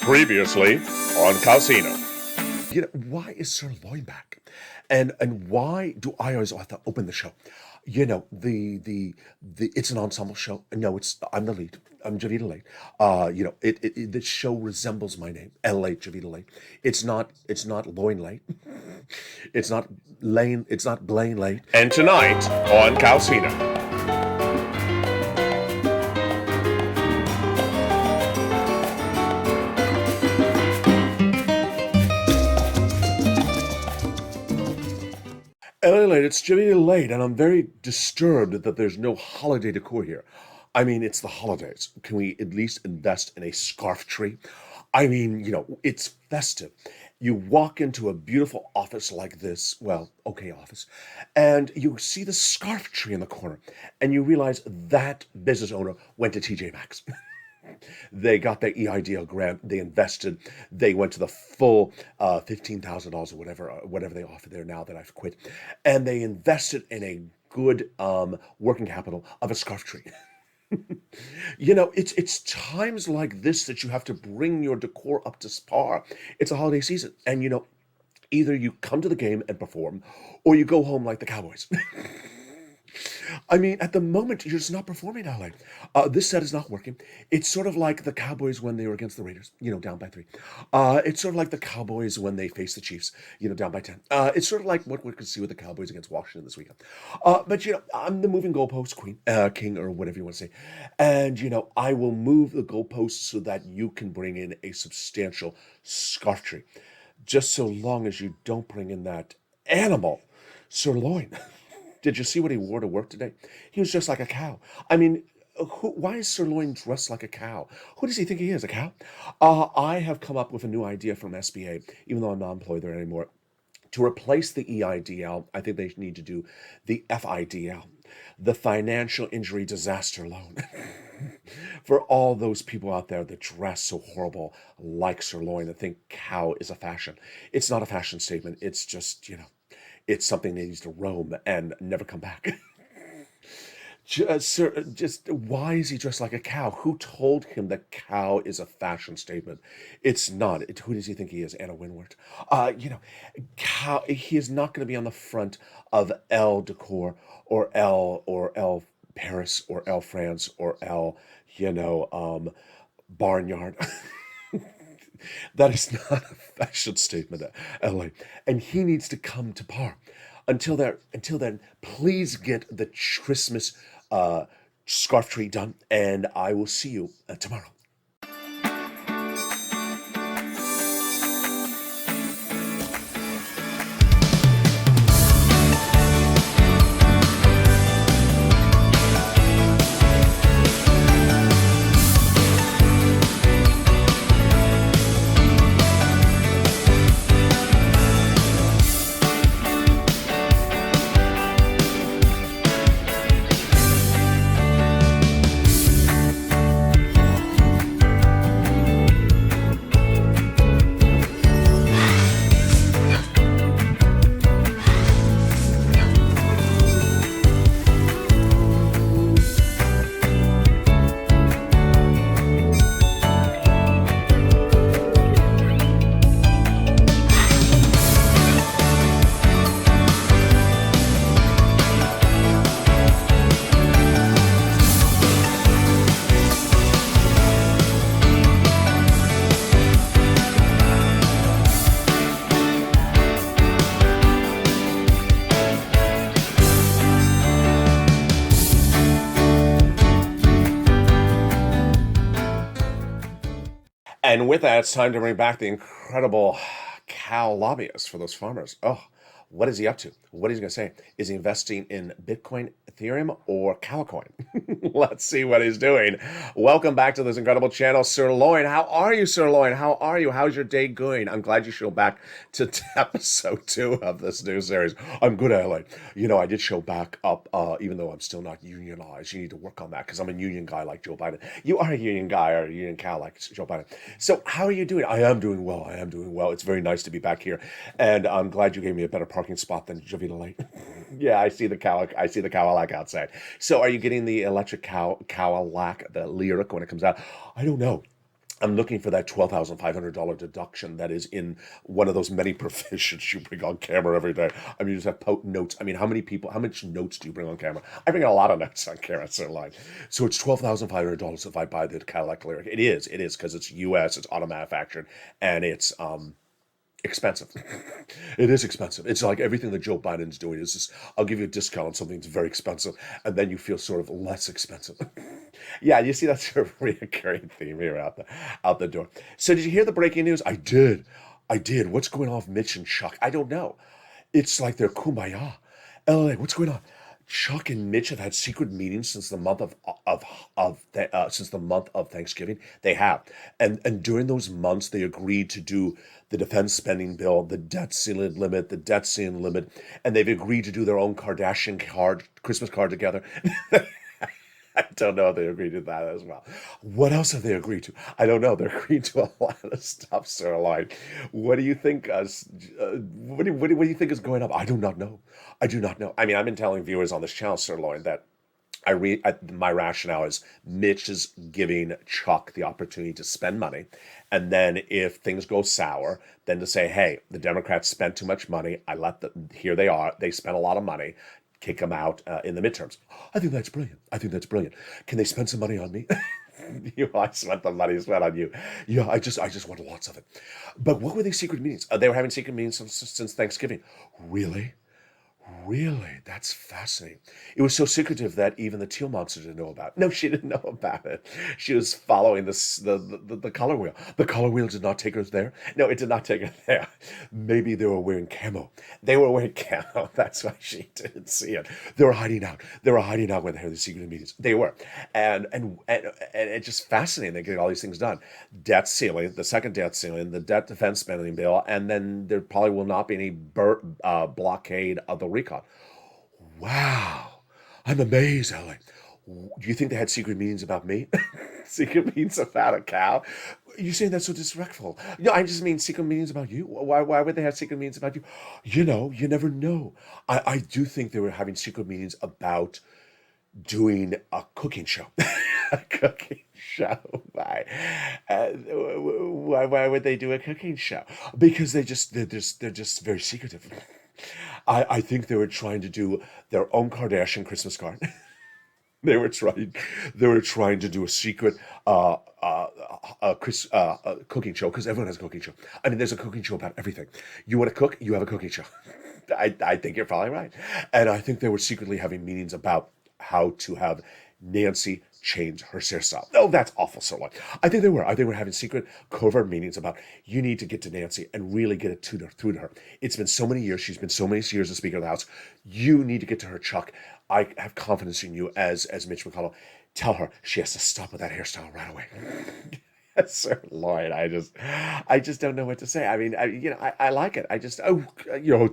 Previously on COWSINO. Why is SIRLOIN back? And why do I always have to open the show? The it's an ensemble show. No, I'm the lead. I'm JOVITALATE. The show resembles my name, LALATE, JOVITALATE. It's not loin late. It's not lane. It's not Blaine late. And tonight on COWSINO. LALATE, it's JOVITALATE, and I'm very disturbed that there's no holiday decor here. I mean, it's the holidays. Can we at least invest in a scarf tree? I mean, it's festive. You walk into a beautiful office like this, well, okay office, and you see the scarf tree in the corner, and you realize that business owner went to TJ Maxx. They got their EIDL grant. They invested. They went to the full $15,000 or whatever they offer there now that I've quit, and they invested in a good working capital of a scarf tree. It's times like this that you have to bring your decor up to par. It's a holiday season, and either you come to the game and perform, or you go home like the Cowboys. I mean, at the moment, you're just not performing, LA. This set is not working. It's sort of like the Cowboys when they were against the Raiders, down by 3. It's sort of like the Cowboys when they faced the Chiefs, down by 10. It's sort of like what we could see with the Cowboys against Washington this weekend. But I'm the moving goalpost king, or whatever you want to say. And, I will move the goalposts so that you can bring in a substantial scarf tree. Just so long as you don't bring in that animal, sirloin. Did you see what he wore to work today? He was just like a cow. I mean, why is SIRLOIN dressed like a cow? Who does he think he is, a cow? I have come up with a new idea from SBA, even though I'm not employed there anymore. To replace the EIDL, I think they need to do the FIDL, the Financial Injury Disaster Loan. For all those people out there that dress so horrible like SIRLOIN and think cow is a fashion. It's not a fashion statement. It's just, it's something that needs to roam and never come back. Just why is he dressed like a cow? Who told him that cow is a fashion statement? It's not. Who does he think he is? Anna Winward. Cow. He is not going to be on the front of L Decor or L Paris or L France or L Barnyard. That is not a fashion statement, LA. And he needs to come to par. Until then, please get the Christmas scarf tree done, and I will see you tomorrow. And with that, it's time to bring back the incredible cow lobbyist for those farmers. Oh, what is he up to? What is he going to say? Is he investing in Bitcoin, Ethereum, or Cowcoin? Let's see what he's doing. Welcome back to this incredible channel, SIRLOIN. How are you, SIRLOIN? How are you? How's your day going? I'm glad you showed back to episode 2 of this new series. I'm good at it. I did show back up, even though I'm still not unionized. You need to work on that because I'm a union guy like Joe Biden. You are a union guy or a union cow like Joe Biden. So how are you doing? I am doing well. It's very nice to be back here. And I'm glad you gave me a better parking spot than JOVITALATE. Yeah, I see the Cadillac outside. So are you getting the electric Cadillac, the lyric when it comes out? I don't know. I'm looking for that $12,500 deduction that is in one of those many provisions you bring on camera every day. I mean, you just have notes. I mean, how much notes do you bring on camera? I bring a lot of notes on camera, SIRLOIN. So it's $12,500 if I buy the Cadillac Lyric. It is, because it's US, it's auto manufactured, and it's expensive. It is expensive. It's like everything that Joe Biden's doing is just, I'll give you a discount on something that's very expensive, and then you feel sort of less expensive. Yeah, you see that's a recurring theme here out the door. So did you hear the breaking news? I did. I did. What's going on with Mitch and Chuck? I don't know. It's like they're kumbaya. LA, what's going on? Chuck and Mitch have had secret meetings since the month since the month of Thanksgiving. They have, and during those months, they agreed to do the defense spending bill, the debt ceiling limit, and they've agreed to do their own Christmas card together. I don't know if they agreed to that as well. What else have they agreed to? I don't know. They're agreed to a lot of stuff, SIRLOIN. What do you think? What do you think is going up? I do not know. I do not know. I mean, I've been telling viewers on this channel, SIRLOIN, that my rationale is Mitch is giving Chuck the opportunity to spend money, and then if things go sour, then to say, hey, the Democrats spent too much money. Here they are. They spent a lot of money. Kick them out in the midterms. I think that's brilliant. I think that's brilliant. Can they spend some money on me? I spent the money spent on you. Yeah, I just want lots of it. But what were these secret meetings? They were having secret meetings since Thanksgiving. Really? Really? That's fascinating. It was so secretive that even the teal monster didn't know about it. No, she didn't know about it. She was following the color wheel. The color wheel did not take her there. No, it did not take her there. Maybe they were wearing camo. They were wearing camo. That's why she didn't see it. They were hiding out. They were hiding out when they had the secret meetings. They were. And it's just fascinating. They get all these things done. Debt ceiling, the second debt ceiling, the debt defense spending bill, and then there probably will not be any blockade of the recon. Wow. I'm amazed, Ellen. Do you think they had secret meetings about me? Secret meetings about a cow? You're saying that's so disrespectful. No, I just mean secret meetings about you. Why would they have secret meetings about you? You know, you never know. I do think they were having secret meetings about doing a cooking show. A cooking show. Why would they do a cooking show? Because they're just very secretive. I think they were trying to do their own Kardashian Christmas card. They were trying to do a secret cooking show, because everyone has a cooking show. I mean, there's a cooking show about everything. You want to cook, you have a cooking show. I think you're probably right. And I think they were secretly having meetings about how to have Nancy change her hairstyle. Oh, that's awful, SIRLOIN. I think they were. I think we're having secret, covert meetings about you need to get to Nancy and really get it through to her. It's been so many years. She's been so many years as Speaker of the House. You need to get to her, Chuck. I have confidence in you as Mitch McConnell. Tell her she has to stop with that hairstyle right away. SIRLOIN, I just don't know what to say. I mean, I like it. I just, they know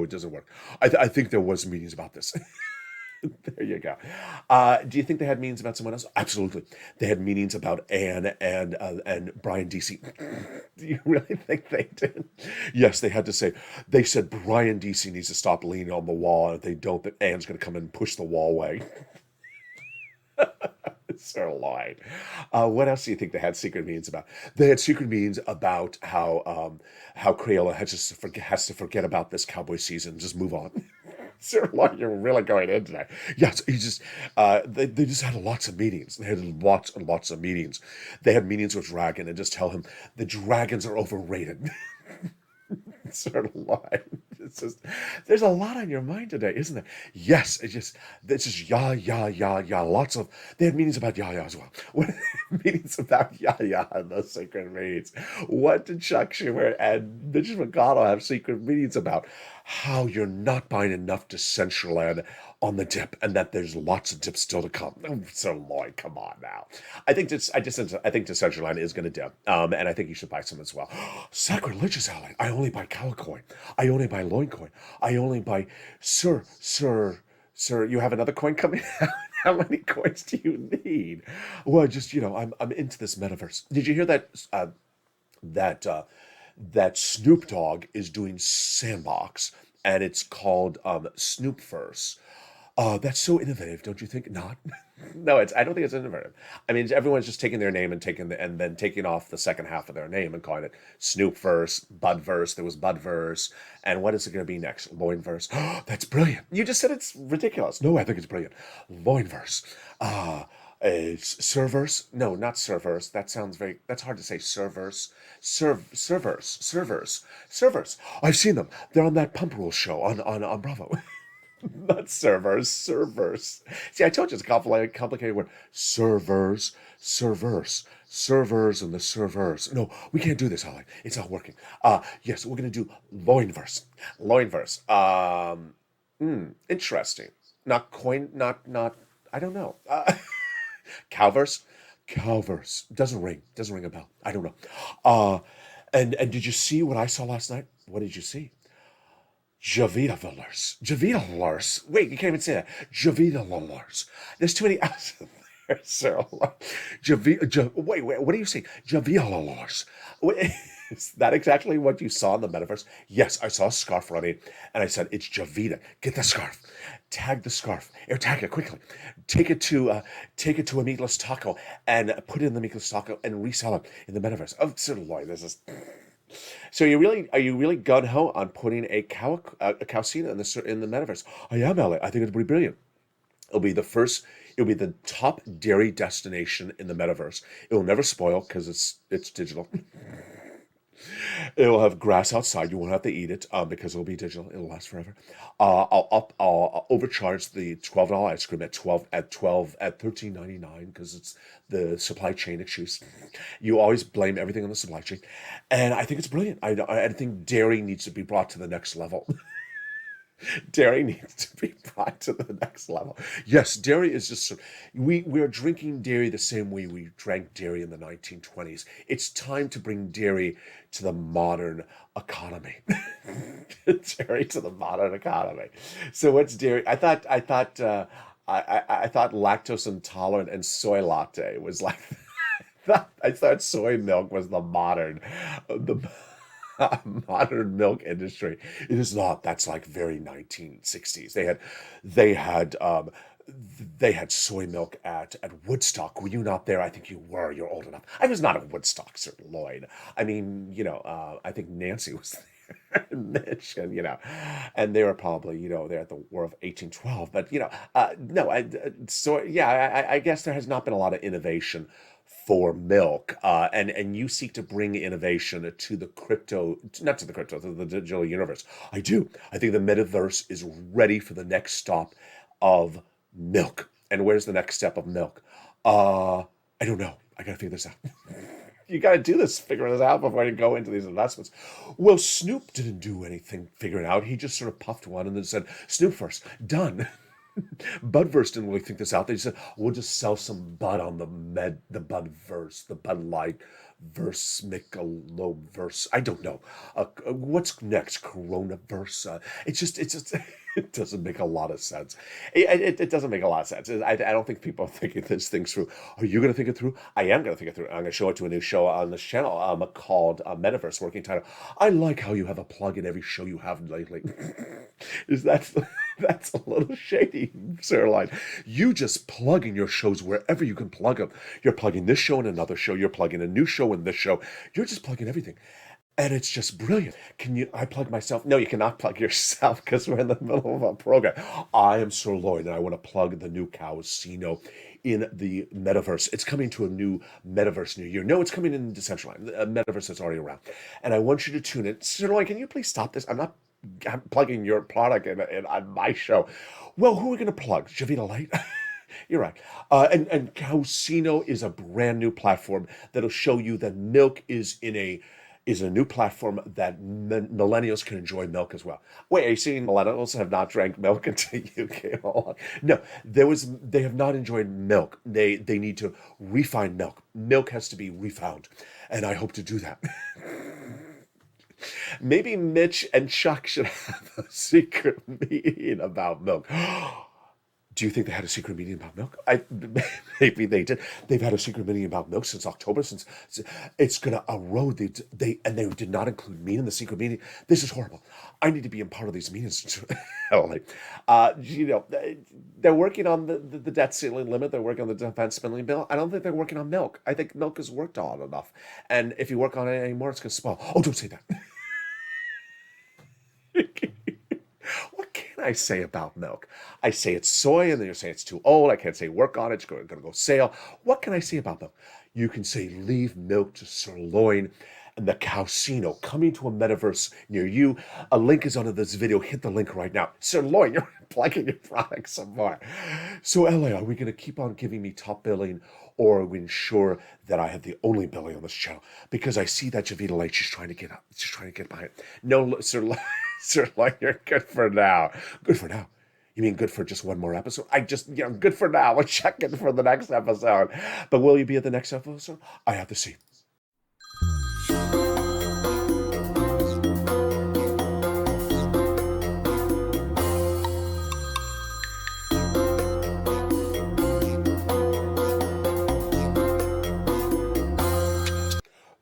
it doesn't work. I think there was meetings about this. There you go. Do you think they had meetings about someone else? Absolutely. They had meetings about Anne and Brian DC. Do you really think they did? Yes, they had to say. They said Brian DC needs to stop leaning on the wall, and if they don't, that Anne's going to come and push the wall away. SIRLOIN. What else do you think they had secret meetings about? They had secret meetings about how Crayola has to forget about this cowboy season, just move on. SIRLOIN, you're really going into that. Yes, they just had lots of meetings. They had lots and lots of meetings. They had meetings with Dragon and just tell him the dragons are overrated. SIRLOIN. It's just, there's a lot on your mind today, isn't there? Yes, it's just lots of. They had meetings about as well. What meetings about and those secret meetings? What did Chuck Schumer and Mitch McConnell have secret meetings about? How you're not buying enough Decentraland on the dip, and that there's lots of dips still to come. Oh, SIRLOIN, come on now. I think Decentraland is going to dip, and I think you should buy some as well. Sacrilegious, Ally. I only buy Calicoin. I only buy Loincoin. I only buy Sir. You have another coin coming out. How many coins do you need? Well, just I'm into this metaverse. Did you hear that Snoop Dogg is doing Sandbox, and it's called Snoopverse? That's so innovative, don't you think? Not? No, it's. I don't think it's inverted. I mean, everyone's just taking their name and and then taking off the second half of their name and calling it Snoop verse, Bud verse. There was Bud verse, and what is it going to be next? Loin verse. That's brilliant. You just said it's ridiculous. No, I think it's brilliant. Loin verse. Uh, serverse? No, not serverse. That sounds very. That's hard to say. Serverse. Servers. I've seen them. They're on that Pump Rules show on Bravo. Not servers. See, I told you it's a complicated word. Servers, and the servers. No, we can't do this, Holly. It's not working. Yes, we're gonna do loinverse. Interesting. Not coin. Not. I don't know. Cowverse. Cowverse doesn't ring a bell. I don't know. Uh, and did you see what I saw last night? What did you see? Javita. Wait, you can't even say that. Javita. There's too many L's in there, sir. Wait, what do you say? Javita. Is that exactly what you saw in the metaverse? Yes, I saw a scarf running, and I said, "It's Javita. Get the scarf. Tag the scarf. Or tag it quickly. Take it to a meatless taco and put it in the meatless taco and resell it in the metaverse." Oh, sirloin. This is. So are you really gun ho on putting a COWSINO in the metaverse? I am, Ellie. I think it'll be brilliant. It'll be the first. It'll be the top dairy destination in the metaverse. It will never spoil because it's digital. It'll have grass outside. You won't have to eat it because it'll be digital. It'll last forever. I'll overcharge the $12 ice cream at $13.99 because it's the supply chain issues. You always blame everything on the supply chain, and I think it's brilliant. I think dairy needs to be brought to the next level. Dairy needs to be brought to the next level. Yes, dairy is just we're drinking dairy the same way we drank dairy in the 1920s. It's time to bring dairy to the modern economy. Dairy to the modern economy. So what's dairy? I thought lactose intolerant and soy latte was like I thought soy milk was the modern milk industry. It is not. That's like very 1960s. They had they had soy milk at Woodstock. Were you not there? I think you were. You're old enough. I was not at Woodstock, Sir Lloyd. I mean, I think Nancy was there, Mitch, and and they were probably there at the War of 1812. But no, so yeah, I guess there has not been a lot of innovation for milk, and you seek to bring innovation to the not to the crypto, to the digital universe. I do. I think the metaverse is ready for the next stop of milk. And where's the next step of milk? I don't know. I gotta figure this out. You gotta do this, figure this out before you go into these investments. Well, Snoop didn't do anything figuring it out. He just sort of puffed one and then said, Snoop first, done. Budverse didn't really think this out. They said, we'll just sell some Bud on the Budverse, the Bud Light verse, Michelob verse. I don't know. What's next? Coronaverse. It doesn't make a lot of sense. It doesn't make a lot of sense. I don't think people are thinking this thing through. Are you going to think it through? I am going to think it through. I'm going to show it to a new show on this channel called Metaverse Working Title. I like how you have a plug in every show you have lately. That's a little shady, Sirloin. You just plug in your shows wherever you can plug them. You're plugging this show in another show. You're plugging a new show in this show. You're just plugging everything. And it's just brilliant. I plug myself? No, you cannot plug yourself because we're in the middle of a program. I am Sir Lloyd, and I want to plug the new COWSINO in the metaverse. It's coming to a new metaverse new year. No, it's coming in Decentraland, a metaverse that's already around. And I want you to tune in. Sir Lloyd, can you please stop this? I'm plugging your product in on my show. Well, who are we going to plug? JOVITALATE? You're right. And COWSINO is a brand new platform that'll show you that milk is a new platform that millennials can enjoy milk as well. Wait, are you saying millennials have not drank milk until you came along? No, they have not enjoyed milk. They need to refine milk. Milk has to be refound, and I hope to do that. Maybe Mitch and Chuck should have a secret meeting about milk. Do you think they had a secret meeting about milk? Maybe they did. They've had a secret meeting about milk since October. Since it's going to erode. They did not include me in the secret meeting. This is horrible. I need to be a part of these meetings. They're working on the debt ceiling limit. They're working on the defense spending bill. I don't think they're working on milk. I think milk is worked on enough. And if you work on it anymore, it's going to spoil. Oh, don't say that. What can I say about milk? I say it's soy, and then you say it's too old. I can't say work on it. It's going to go stale. What can I say about milk? You can say leave milk to SIRLOIN and the COWSINO coming to a metaverse near you. A link is under this video. Hit the link right now. SIRLOIN, you're plugging your product some more. So, LA, are we going to keep on giving me top billing, or are we ensure that I have the only billing on this channel? Because I see that JOVITALATE, she's trying to get up. She's trying to get by it. No, SIRLOIN. SIRLOIN, you're good for now. Good for now. You mean good for just one more episode? Good for now. We'll check in for the next episode. But will you be at the next episode? I have to see.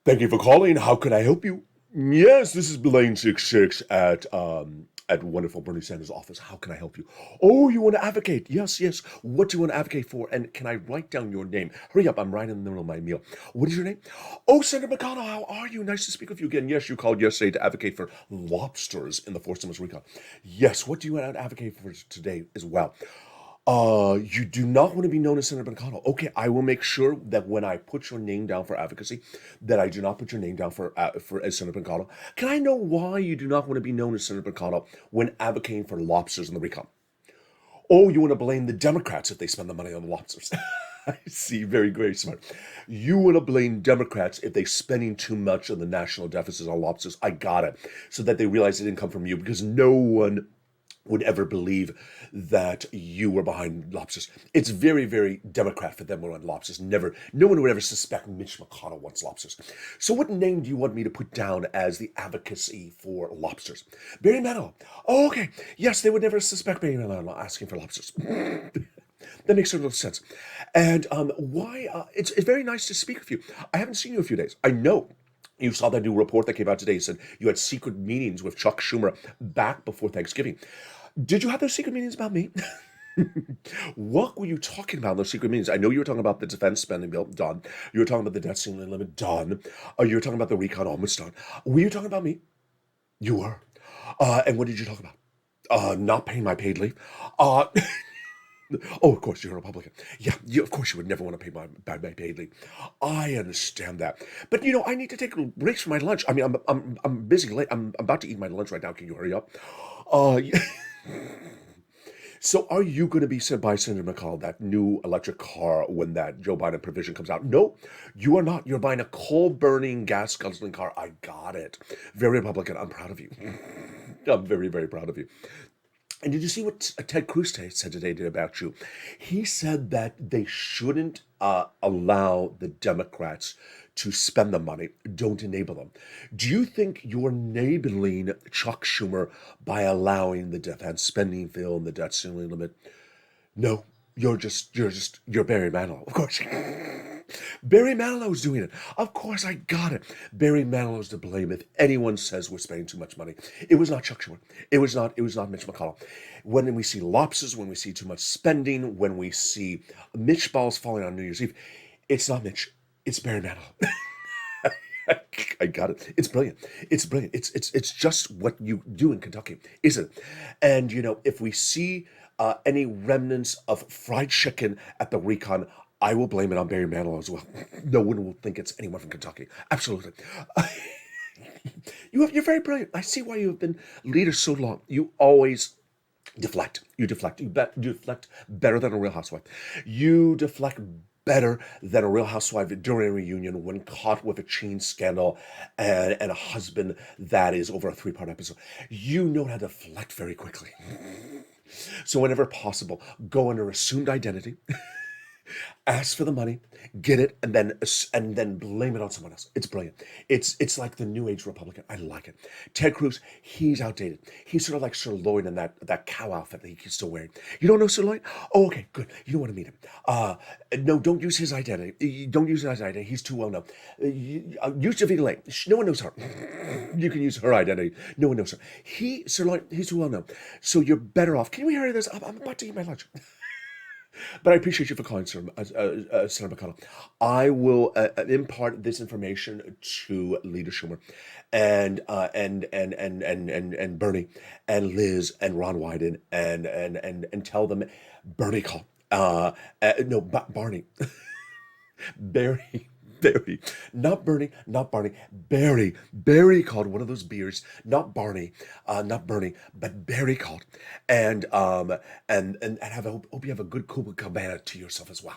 Thank you for calling. How can I help you? Yes, this is BLANE666 at wonderful Bernie Sanders' office. How can I help you? Oh, you want to advocate? Yes, yes. What do you want to advocate for? And can I write down your name? Hurry up, I'm right in the middle of my meal. What is your name? Oh, Senator McConnell, how are you? Nice to speak with you again. Yes, you called yesterday to advocate for lobsters in the Fourth Stimulus recall. Yes, what do you want to advocate for today as well? You do not want to be known as Senator McConnell. Okay, I will make sure that when I put your name down for advocacy, that I do not put your name down for as Senator McConnell. Can I know why you do not want to be known as Senator McConnell when advocating for lobsters in the recon? Oh, you want to blame the Democrats if they spend the money on the lobsters. I see, very, very smart. You want to blame Democrats if they're spending too much of the national deficit on lobsters. I got it. So that they realize it didn't come from you, because no one would ever believe that you were behind lobsters. It's very, very Democrat for them to run lobsters. Never, no one would ever suspect Mitch McConnell wants lobsters. So what name do you want me to put down as the advocacy for lobsters? Barry Manilow. Oh, okay. Yes, they would never suspect Barry Manilow asking for lobsters. That makes a little sense. And why? It's very nice to speak with you. I haven't seen you in a few days. I know. You saw that new report that came out today. It said you had secret meetings with Chuck Schumer back before Thanksgiving. Did you have those secret meetings about me? What were you talking about in those secret meetings? I know you were talking about the defense spending bill, done. You were talking about the debt ceiling limit, done. You were talking about the recon, almost done. Were you talking about me? You were. And what did you talk about? Not paying my paid leave. Oh, of course, you're a Republican. Yeah, of course you would never want to pay my paid leave. I understand that. But, I need to take breaks for my lunch. I mean, I'm busy late. I'm about to eat my lunch right now. Can you hurry up? Yeah. So are you going to be sent by Senator McConnell that new electric car when that Joe Biden provision comes out? No, you are not. You're buying a coal-burning, gas-guzzling car. I got it. Very Republican. I'm proud of you. I'm very, very proud of you. And did you see what Ted Cruz said today about you? He said that they shouldn't allow the Democrats to spend the money. Don't enable them. Do you think you're enabling Chuck Schumer by allowing the defense spending bill and the debt ceiling limit? No, you're Barry Manilow. Of course. Barry Manilow's doing it. Of course, I got it. Barry Manilow's to blame if anyone says we're spending too much money. It was not Chuck Schumer. It was not Mitch McConnell. When we see lobsters, when we see too much spending, when we see Mitch balls falling on New Year's Eve, it's not Mitch. It's Barry Manilow. I got it. It's brilliant. It's brilliant. It's just what you do in Kentucky, isn't it? And if we see any remnants of fried chicken at the recon, I will blame it on Barry Manilow as well. No one will think it's anyone from Kentucky. Absolutely. You're very brilliant. I see why you have been leader so long. You always deflect. You deflect. You deflect better than a Real Housewife. You deflect better than a Real Housewife during a reunion when caught with a chain scandal and a husband that is over a 3-part episode. You know how to deflect very quickly. So whenever possible, go under assumed identity. Ask for the money, get it, and then blame it on someone else. It's brilliant. It's like the new age Republican. I like it. Ted Cruz, he's outdated. He's sort of like Sirloin in that cow outfit that he's still wearing. You don't know Sirloin? Oh, okay, good. You don't want to meet him. No, don't use his identity. Don't use his identity. He's too well known. Use JOVITALATE. No one knows her. You can use her identity. No one knows her. Sirloin, he's too well known. So you're better off. Can we hear this? I'm about to eat my lunch. But I appreciate you for calling, Senator McConnell. I will impart this information to Leader Schumer and Bernie and Liz and Ron Wyden and tell them Bernie called. No, Barney. Barry. Barry, not Bernie, not Barney. Barry called one of those beers, not Barney, not Bernie, but Barry called, and hope you have a good Copacabana to yourself as well.